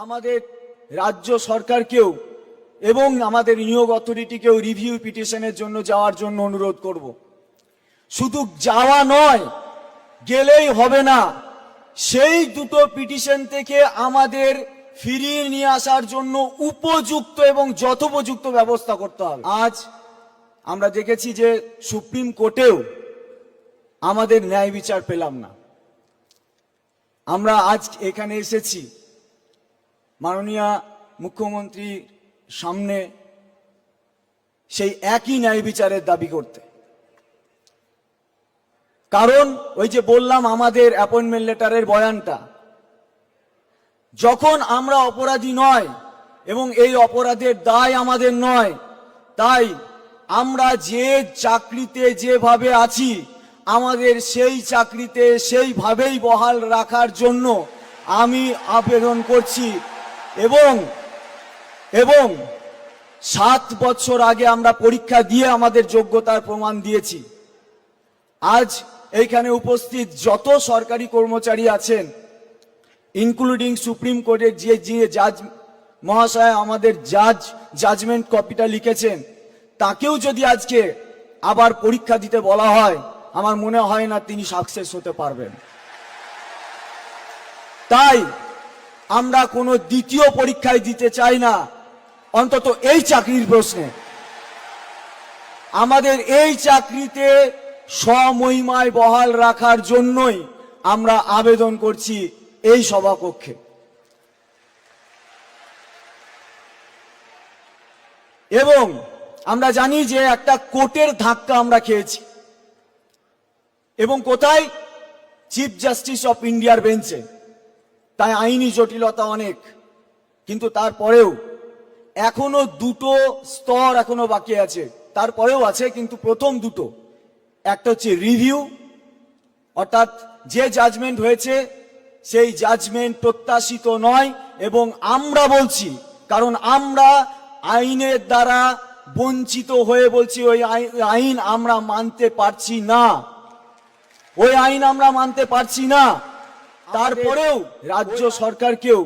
আমাদের রাজ্য সরকারকেও এবং আমাদের নিয়োগ অথরিটিকেও রিভিউ পিটিশনের জন্য যাওয়ার জন্য অনুরোধ করব। শুধু যাওয়া নয়, গেলেই হবে না, সেই দুটো পিটিশন থেকে আমাদের ফিরিয়ে নিয়ে আসার জন্য উপযুক্ত এবং যথোপযুক্ত ব্যবস্থা করতে হবে। আজ আমরা দেখেছি যে সুপ্রিম কোর্টেও আমাদের ন্যায় বিচার পেলাম না। আমরা আজ এখানে এসেছি মাননীয় মুখ্যমন্ত্রীর সামনে সেই একই ন্যায় বিচারের দাবি করতে। কারণ ওই যে বললাম আমাদের অ্যাপয়েন্টমেন্ট লেটারের বয়ানটা, যখন আমরা অপরাধী নয় এবং এই অপরাধের দায় আমাদের নয়, তাই আমরা যে চাকরিতে যেভাবে আছি আমাদের সেই চাকরিতে সেইভাবেই বহাল রাখার জন্য আমি আবেদন করছি। এবং 7 বছর আগে আমরা পরীক্ষা দিয়ে আমাদের যোগ্যতার প্রমাণ দিয়েছি। আজ এইখানে উপস্থিত যত সরকারি কর্মচারী আছেন, ইনক্লুডিং সুপ্রিম কোর্টের যে জাজ মহাশয় আমাদের জাজমেন্ট কপিটা লিখেছেন, তাকেও যদি আজকে আবার পরীক্ষা দিতে বলা হয়, আমার মনে হয় না তিনি সাকসেস হতে পারবেন। তাই আমরা কোনো দ্বিতীয় পরীক্ষায় দিতে চাই না, অন্তত এই চাকরির প্রশ্নে। আমাদের এই চাকরিতে স্বমহিমায় বহাল রাখার জন্যই আমরা আবেদন করছি এই সভাকক্ষে। এবং আমরা জানি যে একটা কোর্টের ধাক্কা আমরা খেয়েছি, এবং কোথায়? চিফ জাস্টিস অফ ইন্ডিয়ার বেঞ্চে। তাই আইনি জটিলতা অনেক, কিন্তু তারপরেও এখনো দুটো স্তর এখনো বাকি আছে। তারপরেও আছে, কিন্তু প্রথম দুটো, একটা হচ্ছে রিভিউ, অর্থাৎ যে জাজমেন্ট হয়েছে সেই জাজমেন্ট প্রত্যাশিত নয়, এবং আমরা বলছি, কারণ আমরা আইনের দ্বারা বঞ্চিত হয়ে বলছি ওই আইন আমরা মানতে পারছি না, ওই আইন আমরা মানতে পারছি না। তারপরেও রাজ্য সরকারকেও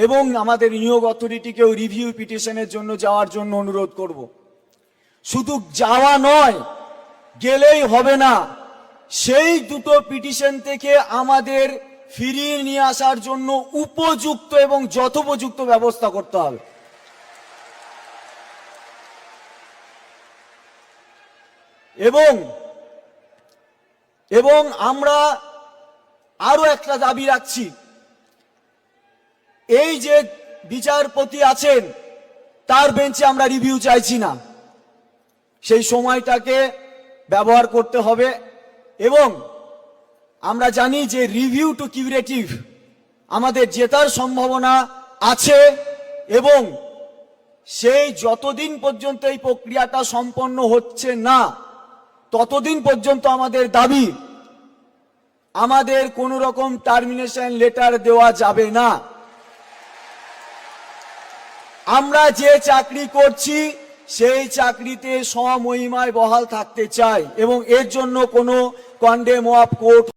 এবং আমাদের নিয়োগ অথরিটিকেও রিভিউ পিটিশনের জন্য যাওয়ার জন্য অনুরোধ করব। শুধু যাওয়া নয়, গেলেই হবে না, সেই দুটো পিটিশন থেকে আমাদের ফিরিয়ে নিয়ে আসার জন্য উপযুক্ত এবং যথোপযুক্ত ব্যবস্থা করতে হবে। এবং আমরা আরো একটা দাবি রাখছি, এই যে বিচারপতি আছেন তার বেঞ্চে আমরা রিভিউ চাইছি না, সেই সময়টাকে ব্যবহার করতে হবে। এবং আমরা জানি যে রিভিউ টু কিউরেটিভ আমাদের জেতার সম্ভাবনা আছে, এবং সেই যতদিন পর্যন্ত এই প্রক্রিয়াটা সম্পন্ন হচ্ছে না ততদিন পর্যন্ত আমাদের দাবি, আমাদের কোনো রকম টার্মিনেশন লেটার দেওয়া যাবে না। আমরা যে চাকরি করছি সেই চাকরিতে স্বমহিমায় বহাল থাকতে চাই, এবং এর জন্য কোনো কন্ডেম অফ কোর্ট